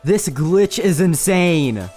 This glitch is insane!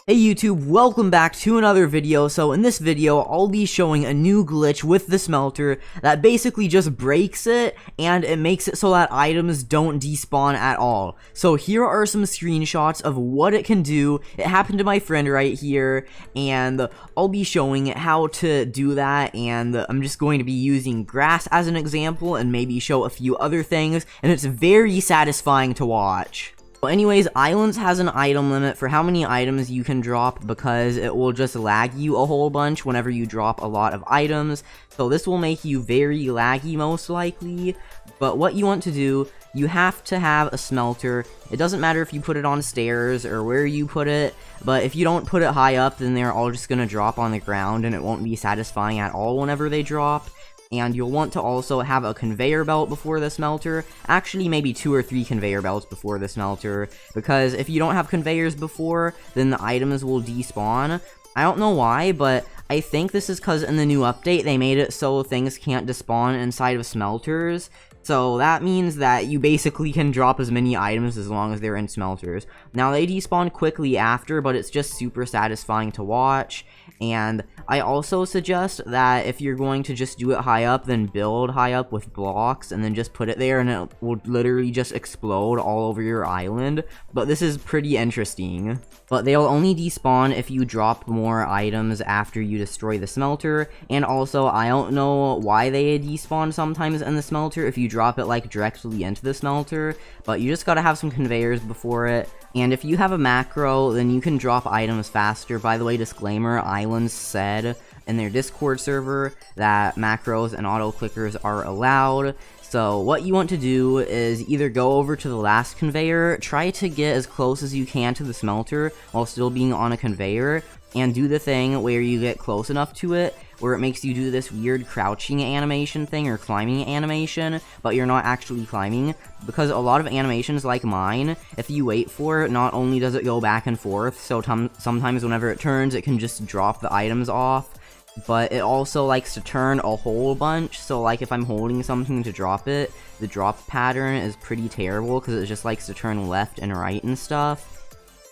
Hey YouTube, welcome back to another video. So in this video, I'll be showing a new glitch with the smelter that basically just breaks it, and it makes it so that items don't despawn at all. So here are some screenshots of what it can do. It happened to my friend right here, and I'll be showing how to do that, and I'm just going to be using grass as an example, and maybe show a few other things, and it's very satisfying to watch. Well, anyways, Islands has an item limit for how many items you can drop because it will just lag you a whole bunch whenever you drop a lot of items. So this will make you very laggy most likely. But what you want to do, you have to have a smelter. It doesn't matter if you put it on stairs or where you put it, but if you don't put it high up, then they're all just gonna drop on the ground and it won't be satisfying at all whenever they drop. And you'll want to also have a conveyor belt before the smelter, actually maybe 2 or 3 conveyor belts before the smelter, because if you don't have conveyors before, then the items will despawn. I don't know why, but I think this is because in the new update they made it so things can't despawn inside of smelters. So that means that you basically can drop as many items as long as they're in smelters. Now they despawn quickly after, but it's just super satisfying to watch. And I also suggest that if you're going to just do it high up, then build high up with blocks and then just put it there and it will literally just explode all over your island. But this is pretty interesting. But they'll only despawn if you drop more items after you destroy the smelter. And also, I don't know why they despawn sometimes in the smelter if you drop it like directly into the smelter, but you just gotta have some conveyors before it. And if you have a macro, then you can drop items faster. By the way, disclaimer, Islands said in their Discord server that macros and auto clickers are allowed. So what you want to do is either go over to the last conveyor, try to get as close as you can to the smelter while still being on a conveyor, and do the thing where you get close enough to it where it makes you do this weird crouching animation thing or climbing animation, but you're not actually climbing, because a lot of animations like mine, if you wait for it, not only does it go back and forth, so sometimes whenever it turns, it can just drop the items off, but it also likes to turn a whole bunch. So like if I'm holding something to drop it, the drop pattern is pretty terrible because it just likes to turn left and right and stuff.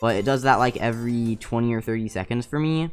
But it does that like every 20 or 30 seconds for me.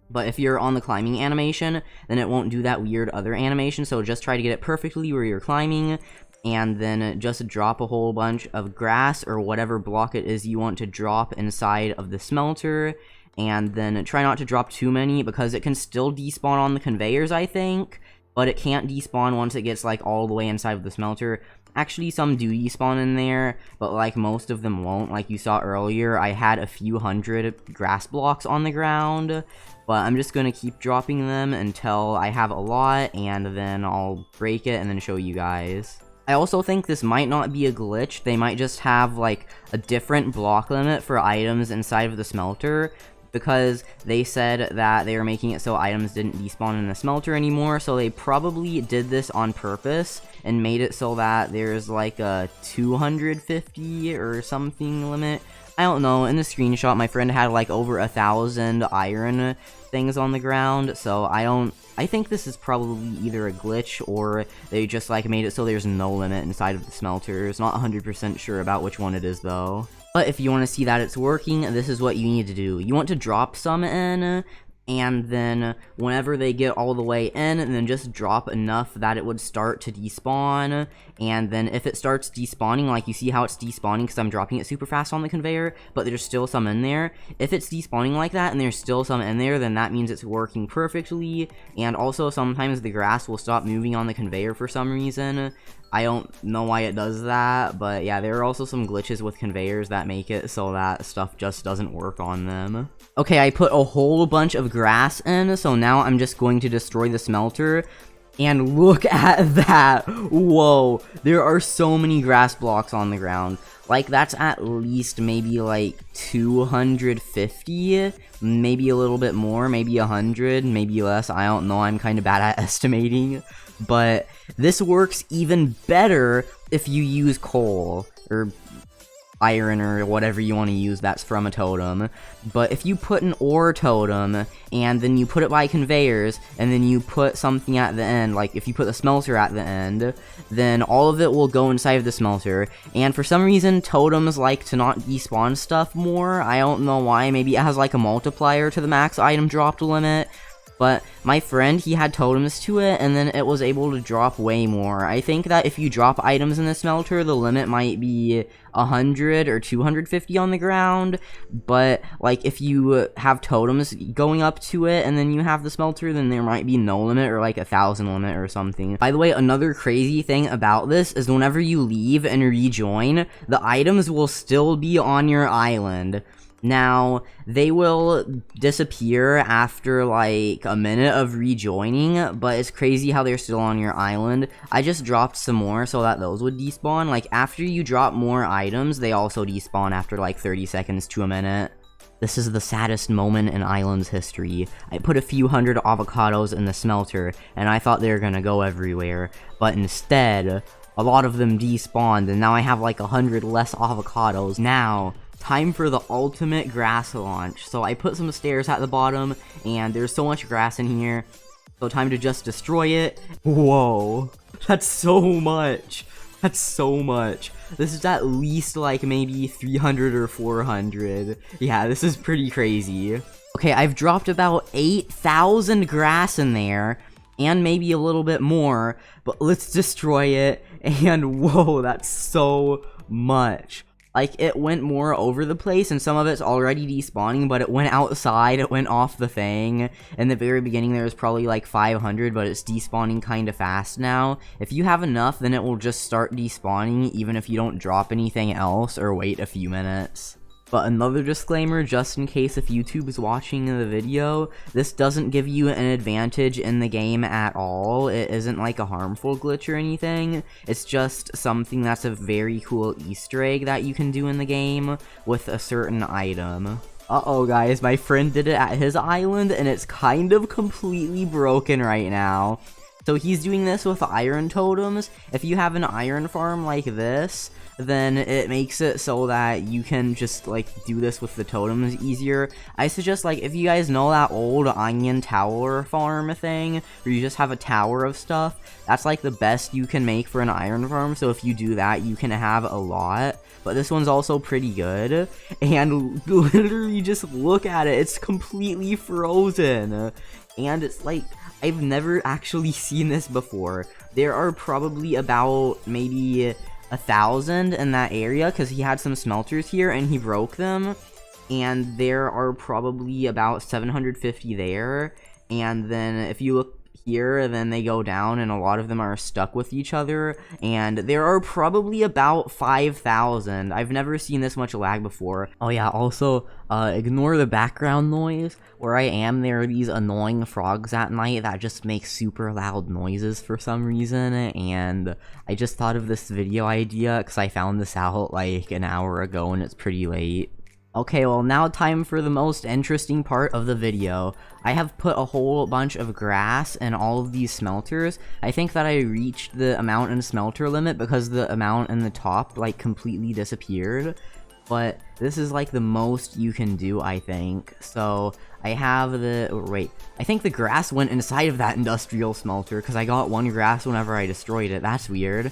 But if you're on the climbing animation, then it won't do that weird other animation, so just try to get it perfectly where you're climbing, and then just drop a whole bunch of grass or whatever block it is you want to drop inside of the smelter, and then try not to drop too many, because it can still despawn on the conveyors, I think, but it can't despawn once it gets like all the way inside of the smelter. Actually, some do despawn in there, but like most of them won't. Like you saw earlier, I had a few hundred grass blocks on the ground, but I'm just gonna keep dropping them until I have a lot, and then I'll break it and then show you guys. I also think this might not be a glitch. They might just have like a different block limit for items inside of the smelter, because they said that they were making it so items didn't despawn in the smelter anymore, so they probably did this on purpose and made it so that there's like a 250 or something limit. I don't know. In the screenshot, my friend had like over 1,000 iron things on the ground, so I think this is probably either a glitch or they just like made it so there's no limit inside of the smelters. Not 100% sure about which one it is though. But if you want to see that it's working, this is what you need to do. You want to drop some in, and then whenever they get all the way in, and then just drop enough that it would start to despawn. And then if it starts despawning, like you see how it's despawning because I'm dropping it super fast on the conveyor, but there's still some in there. If it's despawning like that and there's still some in there, then that means it's working perfectly. And also sometimes the grass will stop moving on the conveyor for some reason. I don't know why it does that, but yeah, there are also some glitches with conveyors that make it so that stuff just doesn't work on them. Okay, I put a whole bunch of grass in, so now I'm just going to destroy the smelter. And look at that! Whoa, there are so many grass blocks on the ground. Like, that's at least maybe like 250, maybe a little bit more, maybe 100, maybe less. I don't know, I'm kind of bad at estimating. But this works even better if you use coal, or iron or whatever you want to use that's from a totem. But if you put an ore totem and then you put it by conveyors and then you put something at the end, like if you put the smelter at the end, then all of it will go inside of the smelter. And for some reason totems like to not despawn stuff more. I don't know why. Maybe it has like a multiplier to the max item dropped limit. But my friend, he had totems to it, and then it was able to drop way more. I think that if you drop items in the smelter, the limit might be 100 or 250 on the ground. But, like, if you have totems going up to it, and then you have the smelter, then there might be no limit, or like 1,000 limit or something. By the way, another crazy thing about this is whenever you leave and rejoin, the items will still be on your island. Now, they will disappear after like a minute of rejoining, but it's crazy how they're still on your island. I just dropped some more so that those would despawn. Like, after you drop more items, they also despawn after like 30 seconds to a minute. This is the saddest moment in Islands history. I put a few hundred avocados in the smelter, and I thought they were gonna go everywhere, but instead, a lot of them despawned, and now I have like 100 less avocados. Now, time for the ultimate grass launch. So I put some stairs at the bottom, and there's so much grass in here, so time to just destroy it. Whoa, that's so much. That's so much. This is at least like maybe 300 or 400. Yeah, this is pretty crazy. Okay, I've dropped about 8,000 grass in there, and maybe a little bit more, but let's destroy it. And whoa, that's so much. Like, it went more over the place, and some of it's already despawning, but it went outside, it went off the thing. In the very beginning, there was probably like 500, but it's despawning kind of fast now. If you have enough, then it will just start despawning, even if you don't drop anything else, or wait a few minutes. But another disclaimer, just in case if YouTube is watching the video, this doesn't give you an advantage in the game at all. It isn't like a harmful glitch or anything. It's just something that's a very cool Easter egg that you can do in the game with a certain item. Uh-oh, guys, my friend did it at his island, and it's kind of completely broken right now. So he's doing this with iron totems. If you have an iron farm like this, then it makes it so that you can just like do this with the totems easier. I suggest, like, if you guys know that old onion tower farm thing, where you just have a tower of stuff, that's like the best you can make for an iron farm. So if you do that, you can have a lot. But this one's also pretty good, and literally just look at it, it's completely frozen. And it's like, I've never actually seen this before. There are probably about maybe 1,000 in that area, because he had some smelters here and he broke them, and there are probably about 750 there. And then if you look here, then they go down, and a lot of them are stuck with each other, and there are probably about 5,000. I've never seen this much lag before. Oh yeah, also, ignore the background noise. Where I am, there are these annoying frogs at night that just make super loud noises for some reason, and I just thought of this video idea because I found this out like an hour ago, and it's pretty late. Okay, well, now time for the most interesting part of the video. I have put a whole bunch of grass in all of these smelters. I think that I reached the amount in smelter limit because the amount in the top, like, completely disappeared. But this is, like, the most you can do, I think. So, I have the... oh, wait. I think the grass went inside of that industrial smelter because I got one grass whenever I destroyed it. That's weird.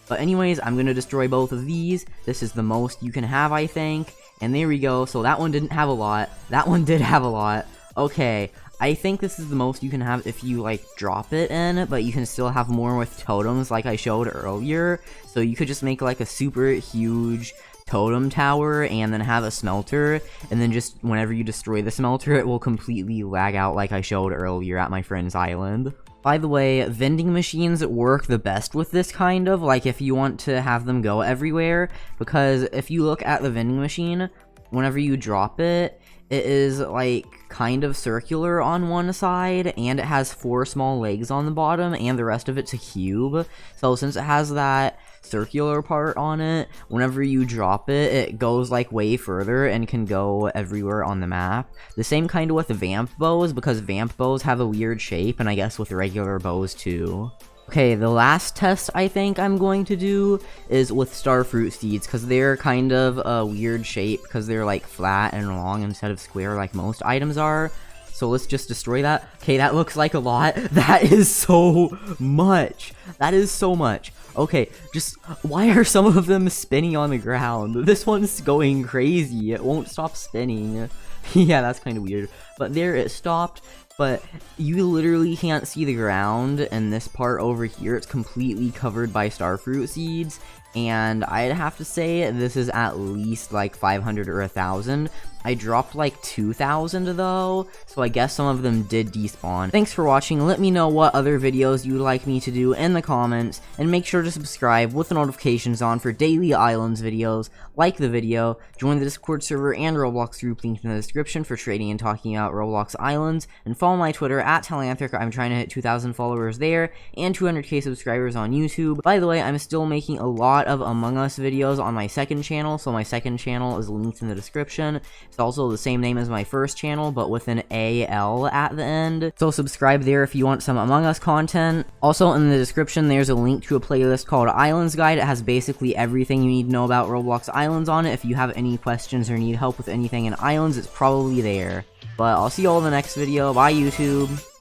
But anyways, I'm gonna destroy both of these. This is the most you can have, I think. And there we go. So that one didn't have a lot. That one did have a lot. Okay, I think this is the most you can have if you, like, drop it in, but you can still have more with totems like I showed earlier. So you could just make, like, a super huge totem tower and then have a smelter, and then just whenever you destroy the smelter, it will completely lag out like I showed earlier at my friend's island. By the way, vending machines work the best with this kind of, like, if you want to have them go everywhere, because if you look at the vending machine, whenever you drop it, it is, like, kind of circular on one side, and it has 4 small legs on the bottom, and the rest of it's a cube. So since it has that circular part on it, whenever you drop it, it goes, like, way further and can go everywhere on the map. The same kind of with vamp bows, because vamp bows have a weird shape, and I guess with regular bows too. Okay, the last test I think I'm going to do is with starfruit seeds, because they're kind of a weird shape, because they're like flat and long instead of square like most items are. So let's just destroy that. Okay, that looks like a lot. That is so much. That is so much. Okay, just why are some of them spinning on the ground? This one's going crazy. It won't stop spinning. Yeah, that's kind of weird. But there, it stopped. But you literally can't see the ground, and this part over here, it's completely covered by starfruit seeds. And I'd have to say this is at least like 500 or 1,000. I dropped like 2,000 though, so I guess some of them did despawn. Thanks for watching. Let me know what other videos you'd like me to do in the comments, and make sure to subscribe with the notifications on for daily islands videos. Like the video, join the Discord server and Roblox group linked in the description for trading and talking about Roblox Islands, and follow my Twitter at Telanthric. I'm trying to hit 2,000 followers there, and 200k subscribers on YouTube. By the way, I'm still making a lot of Among Us videos on my second channel, so my second channel is linked in the description. It's also the same name as my first channel, but with an AL at the end. So subscribe there if you want some Among Us content. Also in the description, there's a link to a playlist called Islands Guide. It has basically everything you need to know about Roblox Islands on it. If you have any questions or need help with anything in Islands, it's probably there. But I'll see you all in the next video. Bye, YouTube.